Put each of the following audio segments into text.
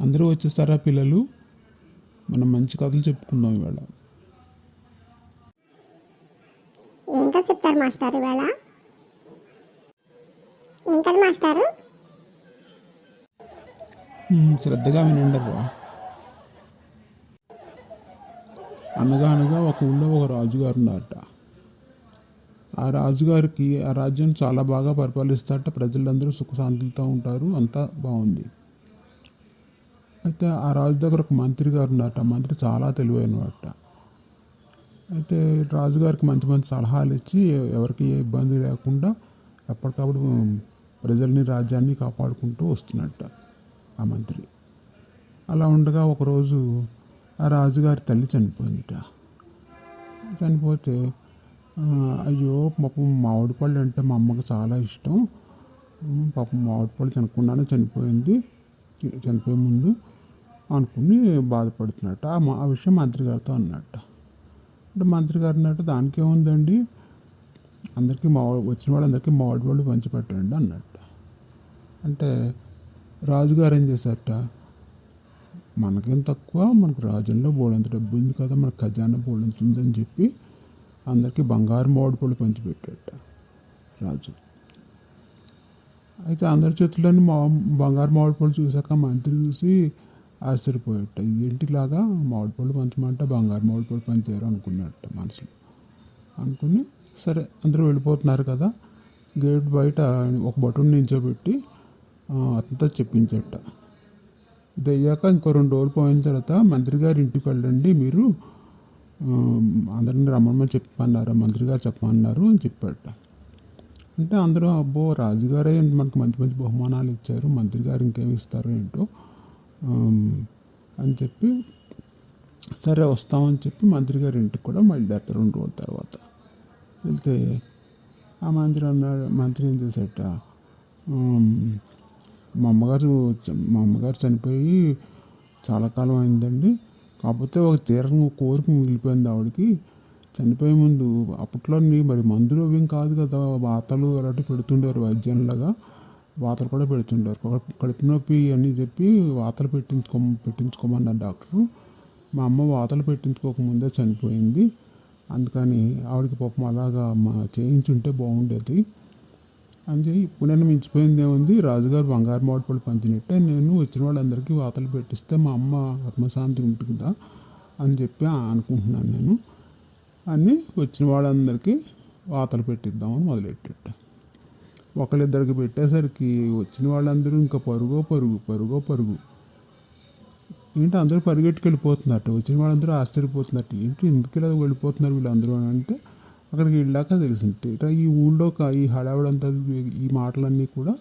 అందరూ వచ్చేస్తారా పిల్లలు? మనం మంచి కథలు చెప్పుకుందాం ఇవాళ. ఏం కథ చెప్తారు మాస్టారు ఇవాళ? ఏం కథ మాస్టారు? శ్రద్ధగా వినండరా. అనగా అనగా ఒక ఊళ్ళో ఒక రాజుగారు ఉన్నారట. ఆ రాజుగారికి ఆ రాజ్యం చాలా బాగా పరిపాలిస్తారట. ప్రజలందరూ సుఖశాంతులతో ఉంటారు, అంతా బాగుంది. అయితే ఆ రాజు దగ్గర ఒక మంత్రి గారు ఉన్నారట. ఆ మంత్రి చాలా తెలివైనవాట. అయితే రాజుగారికి మంచి మంచి సలహాలు ఇచ్చి ఎవరికి ఏ ఇబ్బంది లేకుండా ఎప్పటికప్పుడు ప్రజల్ని రాజ్యాన్ని కాపాడుకుంటూ వస్తున్నట్ట ఆ మంత్రి. అలా ఉండగా ఒకరోజు ఆ రాజుగారి తల్లి చనిపోయిందిట. చనిపోతే అయ్యో పాపం మామిడి పళ్ళు అంటే మా అమ్మకి చాలా ఇష్టం, పాపం మామిడి పళ్ళు తినకుండానే చనిపోయింది, చనిపోయే ముందు అనుకుని బాధపడుతున్నట్ట. ఆ విషయం మంత్రి గారితో అన్నట్ట. అంటే మంత్రి గారు అన్నట్టు దానికి ఏముందండి, అందరికీ వచ్చిన వాళ్ళందరికీ మామిడి పళ్ళు పంచిపెట్టండి అన్నట్ట. అంటే రాజుగారు ఏం చేశారట, మనకేం తక్కువ, మనకు రాజ్యంలో బోలంత డబ్బు ఉంది కదా, మనకు ఖజానా బోలంత ఉందని చెప్పి అందరికీ బంగారు మామిడి పళ్ళు పంచిపెట్టాట రాజు. అయితే అందరి చేతుల్లోని బంగారు మామిడి పళ్ళు చూశాక మంత్రి చూసి ఆశ్చర్యపోయాట. ఇదేంటిలాగా మామిడి పళ్ళు పంచమంటే బంగారు మామిడి పళ్ళు పంచారు అనుకున్నట్ట మనసులో. అనుకుని సరే అందరూ వెళ్ళిపోతున్నారు కదా, గేట్ బయట ఒక భటుని నించోబెట్టి అంతా చెప్పించట. ఇది అయ్యాక ఇంకో 2 రోజులు పోయిన తర్వాత మంత్రి గారి ఇంటికి వెళ్ళండి, మీరు అందరిని రమ్మని చెప్పమన్నారు, మంత్రి గారు చెప్పమన్నారు అని చెప్పాట. అంటే అందరూ అబ్బో రాజుగారే మనకు మంచి మంచి బహుమానాలు ఇచ్చారు, మంత్రి గారు ఇంకేమి ఇస్తారు ఏంటో అని చెప్పి సరే వస్తామని చెప్పి మంత్రి గారి ఇంటికి కూడా బయలుదేరట 2 రోజుల తర్వాత. వెళ్తే ఆ మంత్రి ఏం చేశాట, మా అమ్మగారు చనిపోయి చాలా కాలం అయిందండి, కాకపోతే ఒక తీరని కోరిక మిగిలిపోయింది ఆవిడకి. చనిపోయే ముందు అప్పట్లో మరి మందులు అవి కాదు కదా, వాతలు అలాంటివి పెడుతుండేవారు, వైద్యంలాగా వాతలు కూడా పెడుతుండారు. కడుపు నొప్పి అని చెప్పి వాతలు పెట్టించుకోమన్నారు డాక్టరు. మా అమ్మ వాతలు పెట్టించుకోకముందే చనిపోయింది, అందుకని ఆవిడకి పాపం అలాగా చేయించుంటే బాగుండేది అని చెప్పి ఇప్పుడు నేను మించిపోయింది ఏముంది, రాజుగారు బంగారు మామిడి పళ్ళు పంచినట్టే నేను వచ్చిన వాళ్ళందరికీ వాతలు పెట్టిస్తే మా అమ్మ ఆత్మశాంతి ఉంటుందా అని చెప్పి అనుకుంటున్నాను నేను అని వచ్చిన వాళ్ళందరికీ వాతలు పెట్టిద్దామని మొదలెట్టేట. ఒకళ్ళిద్దరికి పెట్టేసరికి వచ్చిన వాళ్ళందరూ ఇంకా పరుగో పరుగు ఏంటి అందరూ పరిగెట్టుకు వెళ్ళిపోతున్నట్టు. వచ్చిన వాళ్ళందరూ ఆశ్చర్యపోతున్నట్టు, ఏంటి ఎందుకు ఇలా వెళ్ళిపోతున్నారు వీళ్ళందరూ అని. అంటే అక్కడికి వెళ్ళాక తెలిసింది ఈ ఊళ్ళో ఈ హడావుడంతా ఈ మాటలన్నీ కూడా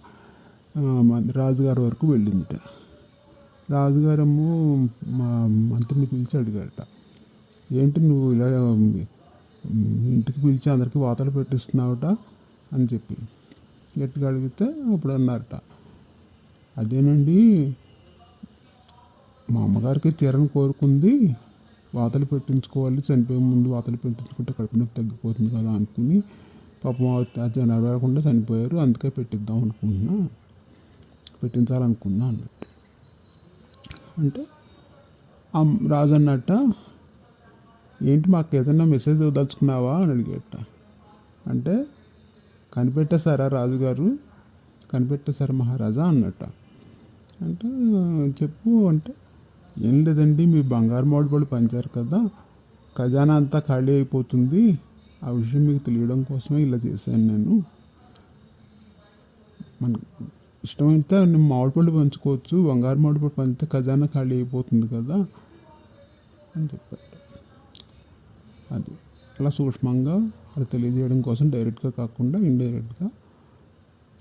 రాజుగారి వరకు వెళ్ళిందిట. రాజుగారేమో మా మంత్రిని పిలిచి అడిగారట, ఏంటి నువ్వు ఇలా ఇంటికి పిలిచి అందరికీ వాతలు పెట్టిస్తున్నావుట అని చెప్పి గట్టిగా అడిగితే అప్పుడు అన్నారట, అదేనండి మా అమ్మగారికి తీరని కోరుకుంది, వాతలు పెట్టించుకోవాలి, చనిపోయే ముందు వాతలు పెట్టించుకుంటే కడుపు నొప్పి తగ్గిపోతుంది కదా అనుకుని పాపం అది నెరవేరకుండా చనిపోయారు, అందుకే పెట్టించాలనుకున్నా అన్నట్టు. అంటే రాజు అన్నట్ట, ఏంటి మాకు ఏదైనా మెసేజ్ వదలుచుకున్నావా అని అడిగేట. అంటే కనిపెట్టేశారా రాజుగారు, కనిపెట్టేశారా మహారాజా అన్నట్ట. అంటే చెప్పు అంటే, ఏం లేదండి మీ బంగారు మామిడి పళ్ళు పంచారు కదా, ఖజానా అంతా ఖాళీ అయిపోతుంది, ఆ విషయం మీకు తెలియడం కోసమే ఇలా చేశాను నేను. మన ఇష్టమైతే నేను మామిడి పళ్ళు పంచుకోవచ్చు, బంగారు మామిడి పళ్ళు పంచితే ఖజానా ఖాళీ అయిపోతుంది కదా అని చెప్పాడు. అది అలా సూక్ష్మంగా అది తెలియజేయడం కోసం డైరెక్ట్గా కాకుండా ఇండైరెక్ట్గా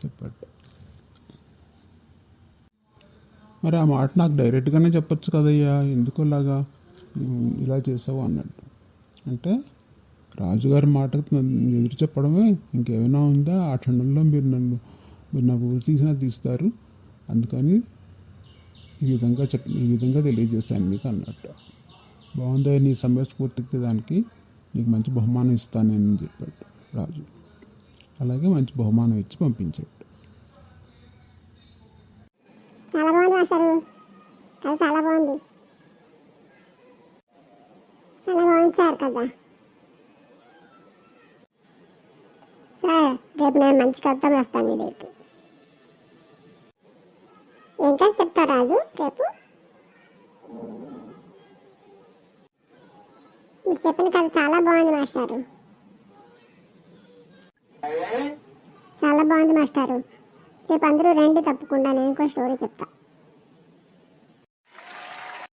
చెప్పాడు. మరి ఆ మాట నాకు డైరెక్ట్గానే చెప్పచ్చు కదయ్యా, ఎందుకు ఇలా చేసావు అన్నట్టు. అంటే రాజుగారి మాటకు ఎదురు చెప్పడమే ఇంకేమైనా ఉందా, ఆ క్షణంలో మీరు నాకు ఊరి తీస్తారు, అందుకని ఈ విధంగా తెలియజేస్తాను మీకు అన్నట్టు. బాగుందా నీ సమయస్ఫూర్తికి, దానికి నీకు మంచి బహుమానం ఇస్తానని చెప్పాడు రాజు. అలాగే మంచి బహుమానం ఇచ్చి పంపించాడు. చాలా బాగుంది మాస్టారు. కథ చాలా బాగుంది. చాలా బాగుంది సార్ కథ. సార్ రేపు నేను మంచి కథతో వస్తాను మీ దగ్గరికి. ఏం కథ చెప్తావు రాజు రేపు? మీరు చెప్పిన కథ చాలా బాగుంది మాస్టారు. చాలా బాగుంది మాస్టారు. రేపు అందరూ రండి, తప్పకుండా నేను కూడా స్టోరీ చెప్తా.